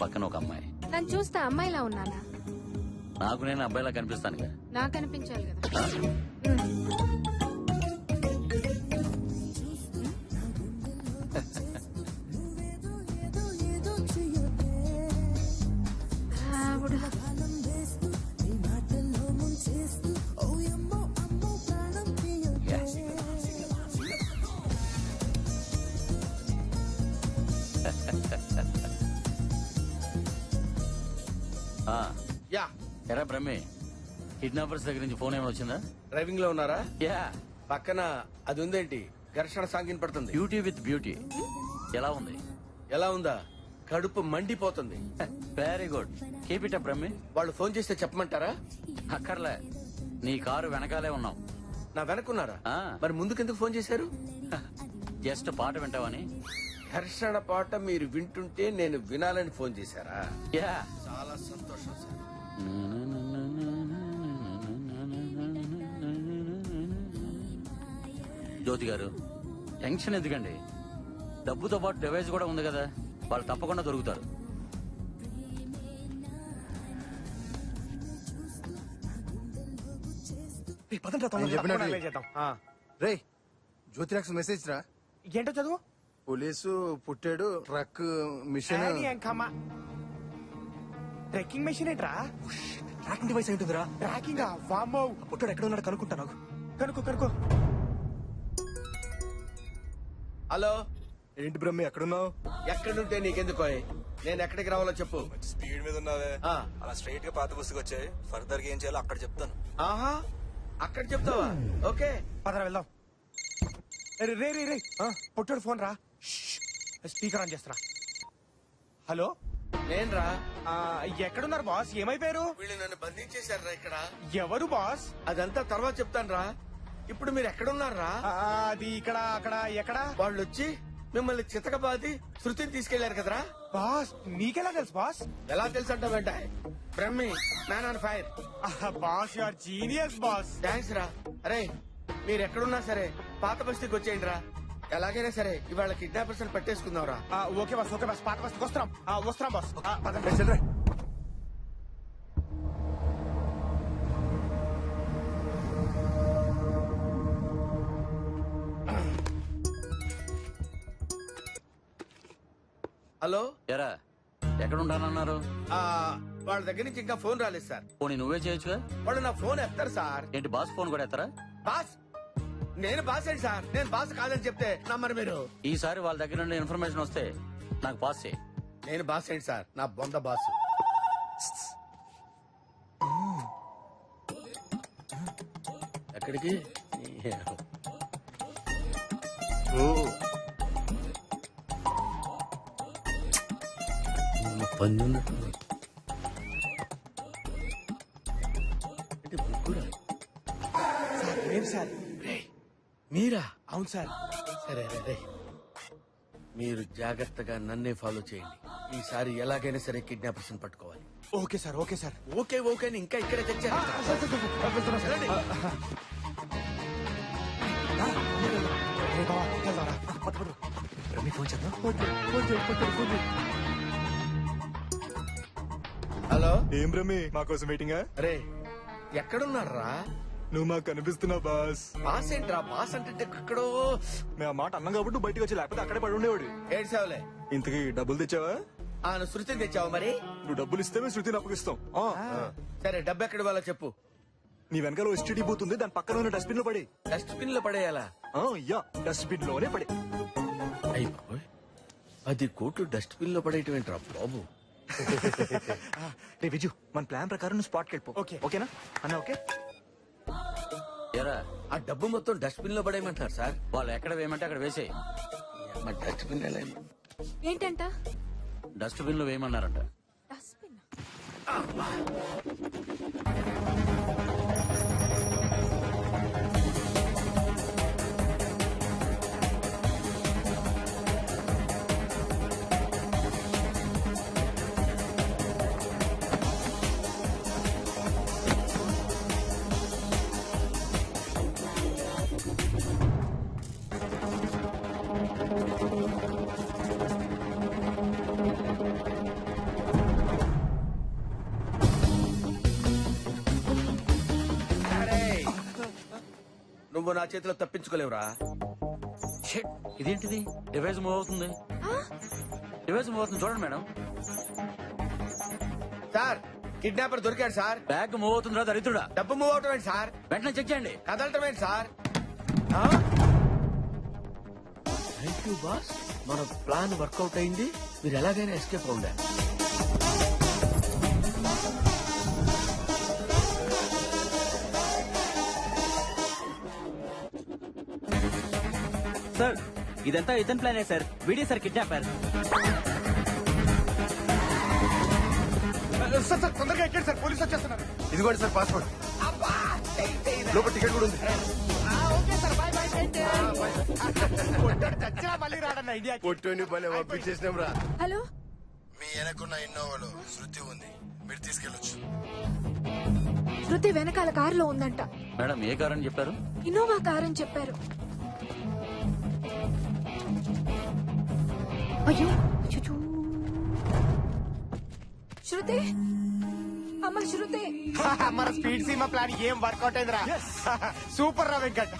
పక్కన ఒక అమ్మాయి. నన్ను చూస్తే అమ్మాయిలా ఉన్నానా? నాకు నేను అబ్బాయిలా కనిపిస్తానుగా. నాకు అనిపించాలి కదా. ఆవిడ. యా ఎరా బ్రహ్మే, కిడ్నాపర్స్ దగ్గర నుంచి ఫోన్ ఏమైనా వచ్చిందా? డ్రైవింగ్ లో ఉన్నారా? యా. పక్కన అది ఉందేంటి? ఘర్షణ సాంగిన్ పడుతుంది. Beauty with beauty. ఎలా ఉంది? ఎలా ఉందా? కడుపు మండిపోతుంది. Very good, keep it up బ్రహ్మే. వాళ్ళు ఫోన్ చేస్తే చెప్పమంటారా? అక్కర్లే, నీ కారు వెనకాలే ఉన్నాం. నా వెనకున్నారా? ఆ. మరి ముందుకెందుకు ఫోన్ చేశారు? జస్ట్ పాట వింటావని. ఘర్షణ పాట మీరు వింటుంటే నేను వినాలని ఫోన్ చేశారా? యా. చాలా సంతోషం సార్. జ్యోతి గారు, టెన్షన్ ఎందుకండి? డబ్బుతో పాటు డివైస్ కూడా ఉంది కదా, వాళ్ళు తప్పకుండా దొరుకుతారు. రే జ్యోతిరాక్స్ మెసేజ్ రా. ఏంటో చదువు. పోలీసు పుట్టాడు, ట్రక్ మిషన్. ట్రెక్కింగ్ మెషిన్ ఏంట్రా? ట్రాకింగ్ డివైస్ ఏంటిదిరా? ట్రాకింగ్ వామ్మో. పుట్టాడు ఎక్కడ ఉన్నాడు కనుక్కుంటా. నాకు కనుక్కో. హలో, ఏంటి బ్రహ్మి ఎక్కడున్నావు? ఎక్కడుంటే నీకెందుకో? నేను ఎక్కడికి రావాలో చెప్పు. స్పీడ్ మీద ఉన్నావే. ఆ. అలా స్ట్రైట్ గా పాత బస్సుకి వచ్చాయి. ఫర్దర్ గా ఏం చేయాలో అక్కడ చెప్తాను. ఆహా, అక్కడ చెప్తావా? ఓకే. పదరా వెళ్దాం. రే రే రే పుట్టాడు ఫోన్ రా. స్పీకర్ ఆన్ చేస్తారా. హలో, నేనురా. ఎక్కడున్నారు బాస్? ఏమైపోయారు? వీళ్ళు నన్ను బంధించేశారా ఇక్కడ. ఎవరు బాస్? అదంతా తర్వాత చెప్తాను రా. ఇప్పుడు మీరు ఎక్కడున్నారా? అది ఇక్కడ అక్కడ ఎక్కడ? వాళ్ళు వచ్చి మిమ్మల్ని చితకబాది శృతిని తీసుకెళ్లారు కదరా. బాస్ నీకెలా తెలుసు బాస్? ఎలా తెలుసు అంటావేంట? Brahmi, man on fire. Boss you're genius boss. Thanks రా. అరే, మీరు ఎక్కడున్నా సరే పాత బస్తీకి వచ్చేయండి రా. ఎలాగైనా సరే ఇవాళ కిడ్నాపర్స్ పట్టేసుకుందాం రా. Okay boss, okay boss. పాత బస్తీకి వస్తున్నాం బాస్. హలో. ఎరా, ఎక్కడ ఉంటానన్నారు? వాళ్ళ దగ్గర నుంచి ఇంకా ఫోన్ రాలేదు సార్. పోనీ నువ్వే చేయొచ్చుగా. వాళ్ళు నా ఫోన్ ఎత్తారు సార్. ఏంటి బాస్ ఫోన్ కూడా ఎత్తరా? బాస్, నేను బాస్ ఏంటి సార్? నేను బాస్ కాదని చెప్తే నమ్మరు మీరు. ఈసారి వాళ్ళ దగ్గర నుండి ఇన్ఫర్మేషన్ వస్తే నాకు పాస్ చేయి. నేను బాస్ ఏంటి సార్? నా బొంద బాస్. ఎక్కడికి? లేదు సార్. మీరా? అవును సార్. సరే రే, మీరు జాగ్రత్తగా నన్నే ఫాలో చేయండి. ఈసారి ఎలాగైనా సరే కిడ్నాపర్స్ పట్టుకోవాలి. Okay sir, okay sir. Okay okay అని ఇంకా ఇక్కడే తెచ్చారు. హలో. ఏం బ్రహ్మి మా కోసం వెయిటింగా? అరే, ఎక్కడున్నారా? నువ్వు మాకు కనిపిస్తున్నావు బాస్. బాస్ ఏంట్రా? బాస్ అంటే ఎక్కడో. మేము ఆ మాట అన్నాం కాబట్టి బయటకు వచ్చి, లేకపోతే అక్కడే పడి ఉండేవాడు. ఏడ్చావులే. ఇంతకీ డబ్బులు తెచ్చావా? నువ్వు శృతిని తెచ్చావు మరి? నువ్వు డబ్బులు ఇస్తే మేము శృతిని అప్పగిస్తాం. సరే, డబ్బు ఎక్కడ వాళ్ళ చెప్పు. నీ వెనకాల ఎస్టీడీ బూత్ ఉంది, దాని పక్కన ఉన్న డస్ట్బిన్ లో పడి. డస్ట్బిన్ లో పడేయాలా? యా, డస్ట్బిన్ లోనే పడి. అయ్యి బాబోయ్, 10 కోట్లు డస్ట్బిన్ లో పడేయటం ఏంట్రా బాబు? రే విజు, మన ప్లాన్ ప్రకారం నువ్వు స్పాట్కి వెళ్ళిపో. ఓకే. ఓకేనా అన్న? ఓకే. ఎరా, ఆ డబ్బు మొత్తం డస్ట్బిన్ లో పడేయమంటారు సార్. వాళ్ళు ఎక్కడ వేయమంటే అక్కడ వేసేయి. డస్ట్బిన్ ఎలా? ఏంటంట? డస్ట్బిన్ లో వేయమన్నారంట. డస్ట్బిన్. నువ్వు నా చేతిలో తప్పించుకోలేవురా. షిట్, ఇదేంటిది? డివైస్ మూవ్ అవుతుంది. డివైస్ మూవ్ అవుతుంది చూడండి మేడం. సార్ కిడ్నాపర్ దొరికాడు సార్. బ్యాగ్ మూవ్ అవుతుందిరా దరిద్రుడా. డబ్బు మూవ్ అవటం ఏంటి సార్? వెంటనే చెక్ చేయండి. కదలటం ఏంటి సార్? Thank you boss. మన ప్లాన్ వర్కౌట్ అయింది. మీరు ఎలాగైనా ఎస్కేప్ అవుండారు. సార్ ఇదంతా ఇతని ప్లానే sir. Video sir kidnapper. Sir sir తొందరగా ఎక్కండి సార్, పోలీసు వచ్చేస్తున్నారు. ఇదిగోండి సార్ పాస్పోర్ట్. లోపల టికెట్ కూడా ఉంది. చచ్చినా మళ్ళీ రాడన్న ఇండియా. పొట్టుని భలే పంపించేసినాం రా. హలో, మీ వెనకున్న ఇన్నోవాలో శృతి ఉంది, మీరు తీసుకెళ్ళొచ్చు. శృతి వెనకాల కారులో ఉందంట. మేడం ఏ కార్ అని చెప్పారు? ఇన్నోవా కార్ అని చెప్పారు. అయ్యో అచ్చచ్చో. శృతి, అమ్మ శృతి. మన స్పీడ్ సీమా ప్లాన్ ఏం వర్కౌట్ అయిందిరా. సూపర్ రా వెంకట్.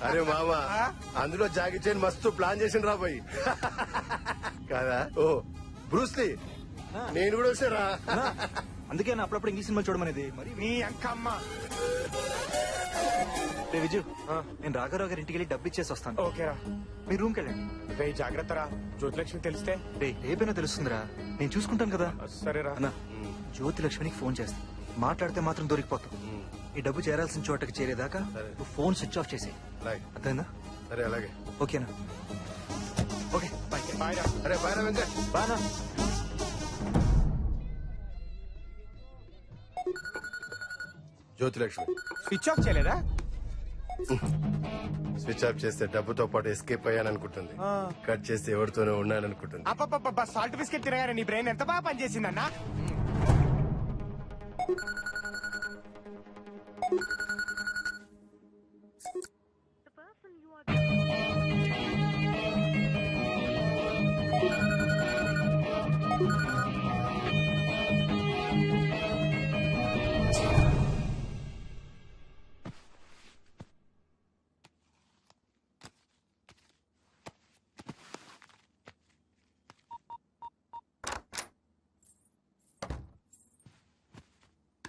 అరే మామా, అందులో జాగి చైన్ మస్తు ప్లాన్ చేసిన రా పోయి కాదా? ఓ బ్రూస్లీ, నేను కూడా వచ్చారా. అందుకే నా అప్పుడప్పుడు ఇంగ్లీష్ సినిమా చూడమనేది. మరి నీ అంకమ్మ. రే విజు, నేను రాఘరావు గారి ఇంటికి వెళ్ళి డబ్బు ఇచ్చేసి వస్తాను. ఓకేరా, మీ రూమ్కి వెళ్ళండి. రే జాగ్రత్త రా, జ్యోతిలక్ష్మి తెలిస్తే. రే రేపైనా తెలుస్తుందిరా, నేను చూసుకుంటాను కదా. సరేరా అన్నా, జ్యోతి లక్ష్మికి ఫోన్ చేస్తా. మాట్లాడితే మాత్రం దొరికిపోతావు. ఈ డబ్బు చేరాల్సిన చోటకి చేరేదాకా నువ్వు ఫోన్ స్విచ్ ఆఫ్ చేసేయి. అలాగే. అర్థమైందా? సరే అలాగే. ఓకేనా? Okay bye. బాయ్ రా. అరే బాయ్ రా వెంకట్. బానా. జ్యోతిలక్ష్మి స్విచ్ ఆఫ్ చేయలేదా? స్విచ్ ఆఫ్ చేస్తే డబ్బుతో పాటు ఎస్కేప్ అయ్యాననుకుంటుంది. కట్ చేస్తే ఎవరితోనే ఉన్నాననుకుంటుంది. అప్ప సాల్ట్ బిస్కెట్ తినగానే నీ బ్రెయిన్ ఎంత బాగా పనిచేసిందన్నా.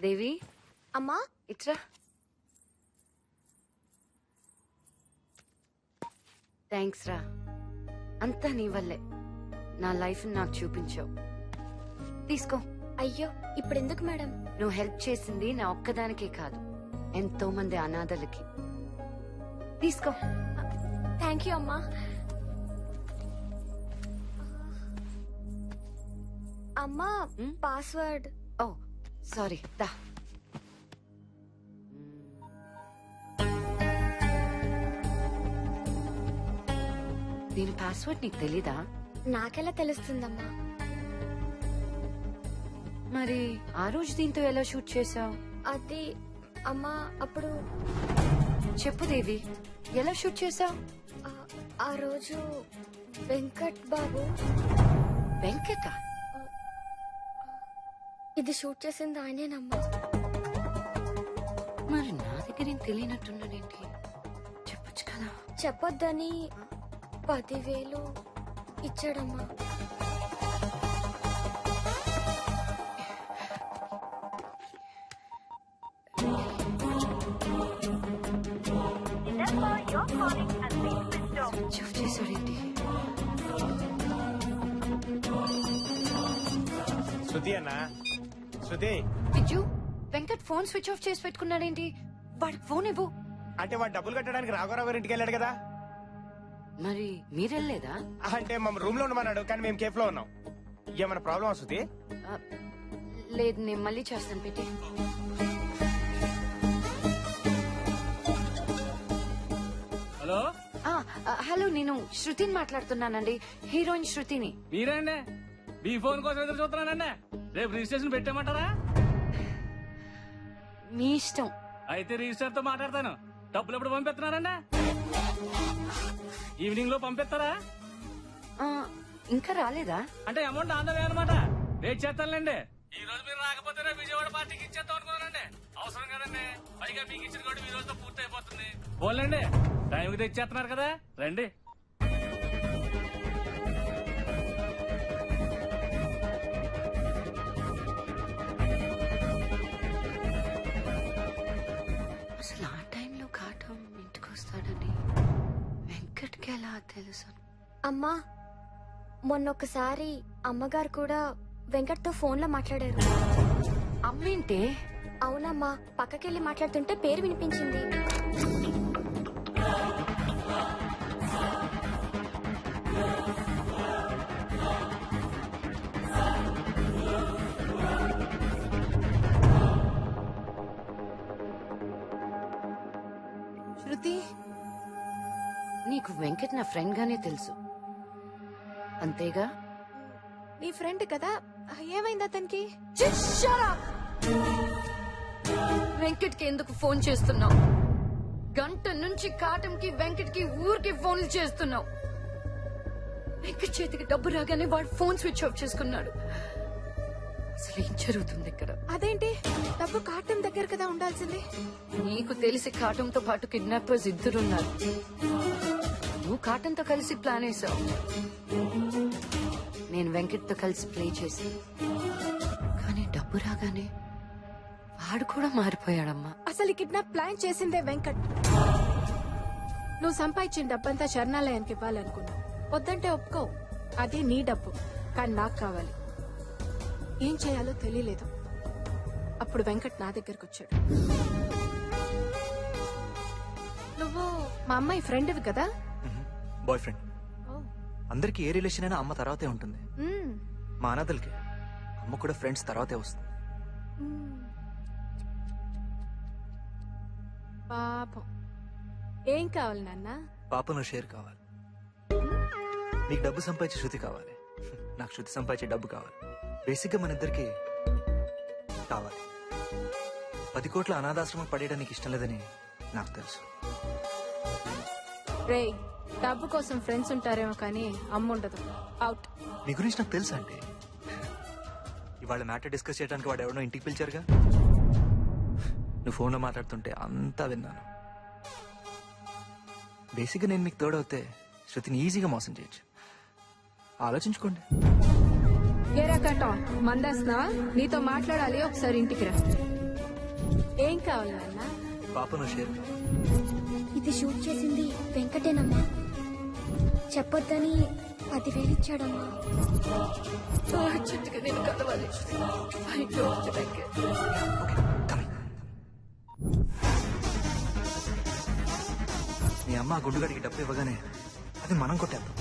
దేవి, అమ్మా ఇట్రా. థ్యాంక్స్ రా, అంతా నీ వల్లే. నా లైఫ్ నాకు చూపించావు. తీసుకో. అయ్యో ఇప్పుడు ఎందుకు మేడం? నువ్వు హెల్ప్ చేసింది నా ఒక్కదానికే కాదు, ఎంతో మంది అనాథలకి. తీసుకో. థ్యాంక్ యూ అమ్మా. అమ్మా పాస్వర్డ్. ఓ సారీ, దా. దీని పాస్వర్డ్ నీకు తెలీదా? నాకెలా తెలుస్తుందమ్మా? మరి ఆ రోజు దీంతో ఎలా షూట్ చేసావు? అది అమ్మా అప్పుడు చెప్పు దేవి, ఎలా షూట్ చేసావు? ఆ రోజు వెంకట్ బాబు. వెంకట? ఇది షూట్ చేసింది ఆయనేనమ్మా. మరి నా దగ్గర ఏం తెలియనట్టున్నాడేంటి? చెప్పొచ్చు కదా. చెప్పొద్దని 10,000 ఇచ్చాడమ్మా. చూఫ్ చేశాడేంటి? శృతి అన్నా, Shruti. Viju, Venkat phone switch off చేసి పెట్టుకున్నాడేంటి? వాడికి ఫోన్ ఇవ్వు. అంటే వాడు డబ్బులు కట్టడానికి రాఘవరావు గారి ఇంటికి వెళ్ళాడు కదా. మరి మీరెళ్ళలేదా? అంటే మేము రూమ్ లో ఉండమన్నాడు, కానీ మేము కేఫ్ లో ఉన్నాం. ఏమైనా ప్రాబ్లం వస్తుంది? లేదు, నేను మళ్ళీ చేస్తాను. పెట్టి. హలో హలో, నేను శృతిని మాట్లాడుతున్నానండి. హీరోయిన్ శృతిని. మీరండి? మీ ఫోన్ కోసం ఎదురు చూస్తున్నానండి. రేపు రిజిస్ట్రేషన్ పెట్టామంటారా? మీ ఇష్టం. అయితే రిజిస్టర్ తో మాట్లాడతాను. డబ్బులు ఎప్పుడు పంపిస్తున్నారండి? ఈవినింగ్ లో పంపిస్తారా? ఇంకా రాలేదా? అంటే అమౌంట్ ఆందోళన అనమాట. వెయిట్ చేస్తానులేండి. ఈ రోజు మీరు రాకపోతే రేపు విజయవాడ పార్టీకి ఇచ్చేద్దాం అనుకున్నానండి. అవసరం కదండి. పైగా మీకు ఇచ్చిన కూడా ఈ రోజుతో పూర్తి అయిపోతుంది. పోలేండి, టైంకి తెచ్చేస్తున్నారు కదా, రండి. అసలు ఆ టైంలో కాటం ఇంటికి వస్తాడని వెంకట్కి ఎలా తెలుసు? అమ్మా మొన్నొకసారి అమ్మగారు కూడా వెంకట్తో ఫోన్లో మాట్లాడారు. అమ్మేంటే? అవునమ్మా, పక్కకెళ్ళి మాట్లాడుతుంటే పేరు వినిపించింది. శృతి, నీకు వెంకట్ నా ఫ్రెండ్ గానే తెలుసు అంతేగా? నీ ఫ్రెండ్ కదా, ఏమైంది అతనికి? వెంకట్ కి ఎందుకు ఫోన్ చేస్తున్నావు? గంట నుంచి కాటంకి వెంకట్ కి ఊరికి ఫోన్లు చేస్తున్నావు. వెంకట్ చేతికి డబ్బు రాగానే వాడు ఫోన్ స్విచ్ ఆఫ్ చేసుకున్నాడు. అసలు ఏం జరుగుతుంది ఇక్కడ? అదేంటి, డబ్బు కాటం దగ్గర కదా ఉండాల్సింది. నీకు తెలిసి కాటంతో పాటు కిడ్నాపర్స్ ఇద్దరున్నారు. నువ్వు కాటంతో కలిసి ప్లాన్ వేసావు, నేను వెంకట్ తో కలిసి ప్లే చేసి. కానీ డబ్బు రాగానే వాడు కూడా మారిపోయాడమ్మా. అసలు ఈ కిడ్నాప్ ప్లాన్ చేసిందే వెంకట్. నువ్వు సంపాదించిన డబ్బంతా శరణాలయానికి ఇవ్వాలనుకున్నావు. వద్దంటే ఒప్పుకో, అది నీ డబ్బు, కానీ నాకు కావాలి. ఏం చేయాలో తెలియలేదు. అప్పుడు వెంకట్ నా దగ్గరకు వచ్చాడు. నువ్వు మా అమ్మాయి ఫ్రెండ్వి కదా? Boy friend. అందరికి ఏ రిలేషన్ అయినా అమ్మ తర్వాతే ఉంటుంది. మ్మ్. మా అనాథలకి అమ్మ కూడా ఫ్రెండ్స్ తర్వాతే వస్తుంది. పాపం. ఏం కావాలి నాన్న? పాపను షేర్ కావాలి. నీకు డబ్బు సంపాదించే శృతి కావాలి, నాకు శృతి సంపాదించే డబ్బు కావాలి. బేసిక్ గా మన ఇద్దరికి కావాలి. 10 కోట్ల అనాథాశ్రమం పడేయడానికి ఇష్టం లేదని నాకు తెలుసు. రేయ్, డబ్బు కోసం ఫ్రెండ్స్ ఉంటారేమో కానీ అమ్మ ఉండదు. అవుట్. నీ గురించి నాకు తెలుసా అంటే? ఇవాళ మ్యాటర్ డిస్కస్ చేయడానికి వాడు ఎవడో ఇంటికి పిలిచారుగా. నువ్వు ఫోన్లో మాట్లాడుతుంటే అంతా విన్నాను. బేసిక్గా నేను మీకు తోడవుతే శృతిని ఈజీగా మోసం చేయొచ్చు. ఆలోచించుకోండి. ఏరా కట్టం, మందేస్తున్నావా? నీతో మాట్లాడాలి, ఒకసారి ఇంటికి రా. ఏం కావాలి నాన్న? పాపను షేర్ కావాలి. ఇది షూట్ చేసింది వెంకటేనమ్మా. చెప్పొద్దని 10,000 ఇచ్చాడమ్మా. చిట్టుగా నేను కలవాలి. I don't like it. Okay, come in. మీ అమ్మ ఆ గుండుగాడికి డబ్బు ఇవ్వగానే అది మనం కొట్టేద్దాం.